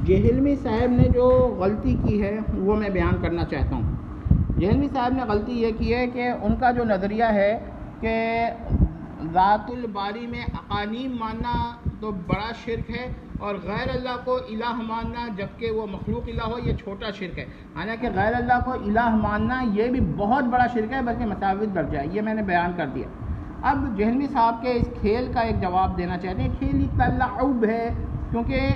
جہلمی صاحب نے جو غلطی کی ہے وہ میں بیان کرنا چاہتا ہوں۔ جہلمی صاحب نے غلطی یہ کی ہے کہ ان کا جو نظریہ ہے کہ ذات الباری میں اقانیم ماننا تو بڑا شرک ہے، اور غیر اللہ کو الہ ماننا جبکہ وہ مخلوق الہ ہو یہ چھوٹا شرک ہے۔ حالانکہ غیر اللہ کو الہ ماننا یہ بھی بہت بڑا شرک ہے، بلکہ مساوی درجہ ہے۔ یہ میں نے بیان کر دیا۔ اب جہلمی صاحب کے اس کھیل کا ایک جواب دینا چاہتے ہیں۔ کھیل تلعب ہے، کیونکہ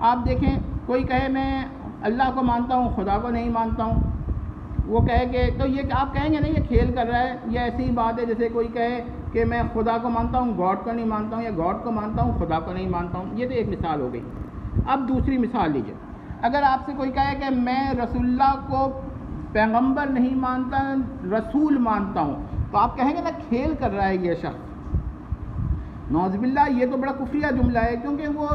آپ دیکھیں کوئی کہے میں اللہ کو مانتا ہوں خدا کو نہیں مانتا ہوں، وہ کہے کہ تو یہ آپ کہیں گے نہیں یہ کھیل کر رہا ہے، یہ ایسی بات ہے جیسے کوئی کہے کہ میں خدا کو مانتا ہوں گاڈ کو نہیں مانتا ہوں، یا گاڈ کو مانتا ہوں خدا کو نہیں مانتا ہوں۔ یہ تو ایک مثال ہو گئی۔ اب دوسری مثال لیجیے، اگر آپ سے کوئی کہے کہ میں رسول اللہ کو پیغمبر نہیں مانتا رسول مانتا ہوں، تو آپ کہیں گے نا کھیل کر رہا ہے یہ شخص۔ نعوذ باللہ، یہ تو بڑا کفریہ جملہ ہے، کیونکہ وہ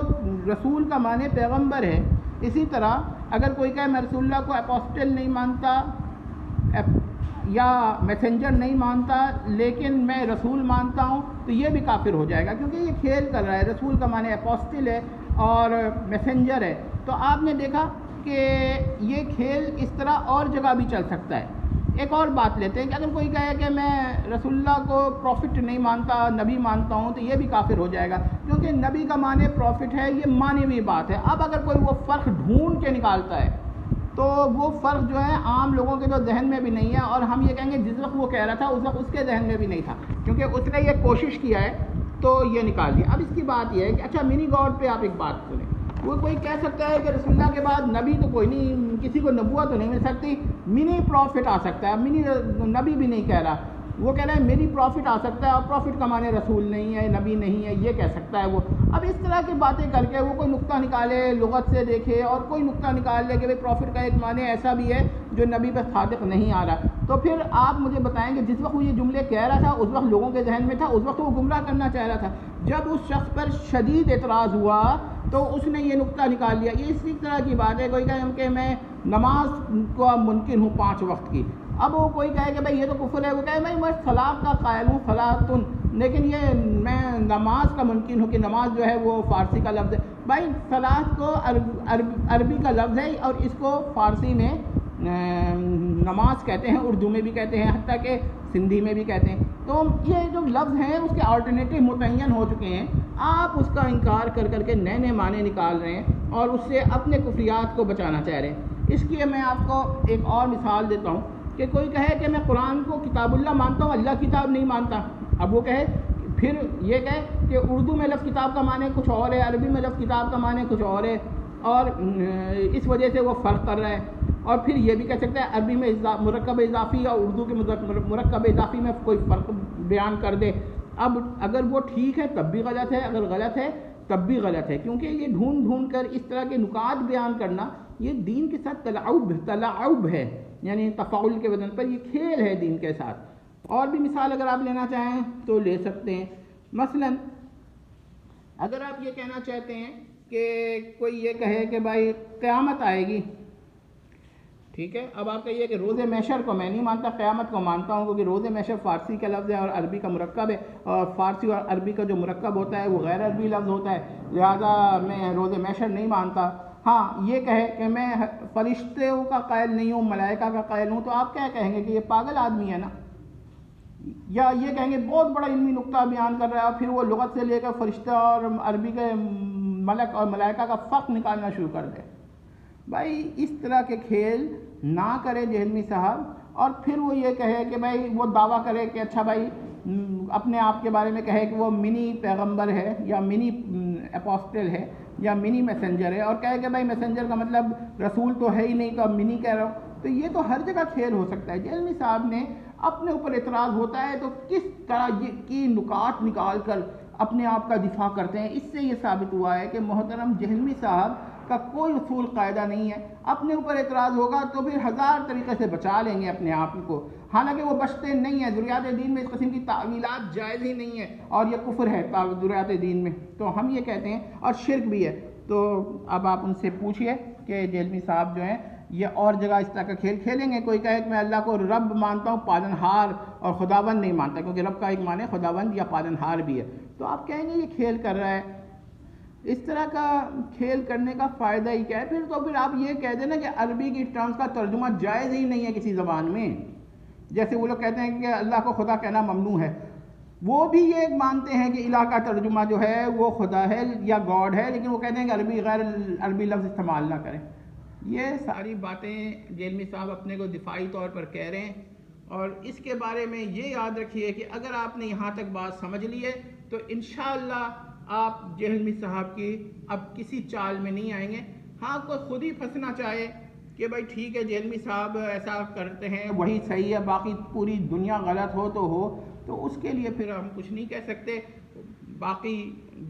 رسول کا معنی پیغمبر ہے۔ اسی طرح اگر کوئی کہے میں رسول اللہ کو اپوسٹل نہیں مانتا یا میسنجر نہیں مانتا لیکن میں رسول مانتا ہوں، تو یہ بھی کافر ہو جائے گا، کیونکہ یہ کھیل کر رہا ہے۔ رسول کا معنی اپوسٹل ہے اور میسنجر ہے، تو آپ نے دیکھا کہ یہ کھیل اس طرح اور جگہ بھی چل سکتا ہے۔ ایک اور بات لیتے ہیں کہ اگر کوئی کہے کہ میں رسول اللہ کو پروفٹ نہیں مانتا نبی مانتا ہوں، تو یہ بھی کافر ہو جائے گا، کیونکہ نبی کا معنی پروفٹ ہے، یہ معنوی بات ہے۔ اب اگر کوئی وہ فرق ڈھونڈ کے نکالتا ہے تو وہ فرق جو ہے عام لوگوں کے تو ذہن میں بھی نہیں ہے، اور ہم یہ کہیں گے جس وقت وہ کہہ رہا تھا اس وقت اس کے ذہن میں بھی نہیں تھا، کیونکہ اس نے یہ کوشش کیا ہے تو یہ نکال دیا۔ اب اس کی بات یہ ہے کہ اچھا منی گاڈ پہ آپ ایک بات سنیں، وہ کوئی کہہ سکتا ہے کہ رسول اللہ کے بعد نبی تو کوئی نہیں، کسی کو نبوت تو نہیں مل سکتی، منی پروفٹ آ سکتا ہے۔ منی نبی بھی نہیں کہہ رہا، وہ کہہ رہا ہے میری پروفٹ آ سکتا ہے، اور پروفٹ کا معنی رسول نہیں ہے نبی نہیں ہے، یہ کہہ سکتا ہے وہ۔ اب اس طرح کی باتیں کر کے وہ کوئی نقطہ نکالے لغت سے دیکھے، اور کوئی نقطہ نکال لے کہ بھئی پروفٹ کا ایک معنی ایسا بھی ہے جو نبی پہ صادق نہیں آ رہا، تو پھر آپ مجھے بتائیں کہ جس وقت وہ یہ جملے کہہ رہا تھا اس وقت لوگوں کے ذہن میں تھا، اس وقت وہ گمراہ کرنا چاہ رہا تھا۔ جب اس شخص پر شدید اعتراض ہوا تو اس نے یہ نقطہ نکال لیا۔ یہ اسی طرح کی بات ہے، کوئی کہے کہ میں نماز کو منکر ہوں 5 وقت کی، اب وہ کوئی کہے کہ بھائی یہ تو کفر ہے، وہ کہے بھائی میں صلاۃ کا قائل ہوں صلاۃن، لیکن یہ میں نماز کا منکر ہوں کہ نماز جو ہے وہ فارسی کا لفظ ہے۔ بھائی صلاۃ کو عربی کا لفظ ہے، اور اس کو فارسی میں نماز کہتے ہیں، اردو میں بھی کہتے ہیں، حتیٰ کہ سندھی میں بھی کہتے ہیں۔ تو یہ جو لفظ ہیں اس کے آلٹرنیٹو متعین ہو چکے ہیں، آپ اس کا انکار کر کر کے نئے نئے معنی نکال رہے ہیں اور اس سے اپنے کفریات کو بچانا چاہ رہے ہیں۔ اس لیے میں آپ کو ایک اور مثال دیتا ہوں کہ کوئی کہے کہ میں قرآن کو کتاب اللہ مانتا ہوں اللہ کتاب نہیں مانتا، اب وہ کہے پھر یہ کہے کہ اردو میں لفظ کتاب کا معنی کچھ اور ہے، عربی میں لفظ کتاب کا معنی کچھ اور ہے، اور اس وجہ سے وہ فرق کر رہا ہے، اور پھر یہ بھی کہہ سکتا ہے عربی میں مرکب اضافی اور اردو کے مرکب اضافی میں کوئی فرق بیان کر دے۔ اب اگر وہ ٹھیک ہے تب بھی غلط ہے، اگر غلط ہے تب بھی غلط ہے، کیونکہ یہ ڈھونڈ ڈھونڈ کر اس طرح کے نکات بیان کرنا یہ دین کے ساتھ تلاعب ہے، یعنی تفاعل کے وزن پر یہ کھیل ہے دین کے ساتھ۔ اور بھی مثال اگر آپ لینا چاہیں تو لے سکتے ہیں۔ مثلا اگر آپ یہ کہنا چاہتے ہیں کہ کوئی یہ کہے کہ بھائی قیامت آئے گی، ٹھیک ہے، اب آپ کہیے کہ روز محشر کو میں نہیں مانتا، قیامت کو مانتا ہوں، کیونکہ روز محشر فارسی کا لفظ ہے اور عربی کا مرکب ہے، اور فارسی اور عربی کا جو مرکب ہوتا ہے وہ غیر عربی لفظ ہوتا ہے، لہذا میں روز محشر نہیں مانتا۔ ہاں یہ کہے کہ میں فرشتوں کا قائل نہیں ہوں ملائکہ کا قائل ہوں، تو آپ کیا کہیں گے کہ یہ پاگل آدمی ہے نا، یا یہ کہیں گے بہت بڑا علمی نقطہ بیان کر رہا ہے، اور پھر وہ لغت سے لے کر فرشتہ اور عربی کے ملک اور ملائکہ کا فرق نکالنا شروع کر دے۔ بھائی اس طرح کے کھیل نہ کرے جہلمی صاحب، اور پھر وہ یہ کہے کہ بھائی وہ دعویٰ کرے کہ اچھا بھائی اپنے آپ کے بارے میں کہے کہ وہ منی پیغمبر ہے یا منی اپوسٹل ہے یا منی میسنجر ہے، اور کہے کہ بھائی میسنجر کا مطلب رسول تو ہے ہی نہیں تو اب منی کہہ رہا ہوں، تو یہ تو ہر جگہ کھیل ہو سکتا ہے۔ جہلمی صاحب نے اپنے اوپر اعتراض ہوتا ہے تو کس طرح کی نکات نکال کر اپنے آپ کا دفاع کرتے ہیں، اس سے یہ ثابت ہوا ہے کہ محترم جہلمی صاحب کا کوئی اصول قاعدہ نہیں ہے۔ اپنے اوپر اعتراض ہوگا تو پھر 1000 طریقے سے بچا لیں گے اپنے آپ کو، حالانکہ وہ بچتے نہیں ہیں۔ ذریات دین میں اس قسم کی تعویلات جائز ہی نہیں ہے، اور یہ کفر ہے ذریات دین میں، تو ہم یہ کہتے ہیں، اور شرک بھی ہے۔ تو اب آپ ان سے پوچھئے کہ جہلمی صاحب جو ہیں یہ اور جگہ اس طرح کا کھیل کھیلیں گے؟ کوئی کہے کہ میں اللہ کو رب مانتا ہوں پالنہار اور خداوند نہیں مانتا، کیونکہ رب کا ایک معنی خداوند یا پالنہار بھی ہے، تو آپ کہیں گے یہ کھیل کر رہا ہے۔ اس طرح کا کھیل کرنے کا فائدہ ہی کیا ہے؟ پھر آپ یہ کہہ دیں نا کہ عربی کی ٹرمز کا ترجمہ جائز ہی نہیں ہے کسی زبان میں. جیسے وہ لوگ کہتے ہیں کہ اللہ کو خدا کہنا ممنوع ہے، وہ بھی یہ مانتے ہیں کہ الہ کا ترجمہ جو ہے وہ خدا ہے یا گاڈ ہے، لیکن وہ کہتے ہیں کہ عربی غیر عربی لفظ استعمال نہ کریں. یہ ساری باتیں جیلمی صاحب اپنے کو دفاعی طور پر کہہ رہے ہیں. اور اس کے بارے میں یہ یاد رکھیے کہ اگر آپ نے یہاں تک بات سمجھ لی ہے تو انشاءاللہ آپ جیلمی صاحب کی اب کسی چال میں نہیں آئیں گے. ہاں کوئی خود ہی پھنسنا چاہے کہ بھائی ٹھیک ہے جیلمی صاحب ایسا کرتے ہیں وہی صحیح ہے باقی پوری دنیا غلط ہو تو اس کے لیے پھر ہم کچھ نہیں کہہ سکتے. باقی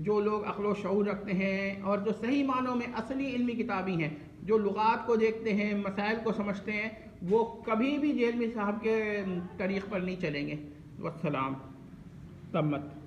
جو لوگ عقل و شعور رکھتے ہیں اور جو صحیح معنوں میں اصلی علمی کتابی ہیں، جو لغات کو دیکھتے ہیں، مسائل کو سمجھتے ہیں، وہ کبھی بھی جیلمی صاحب کے طریق پر نہیں چلیں گے. والسلام. تمت.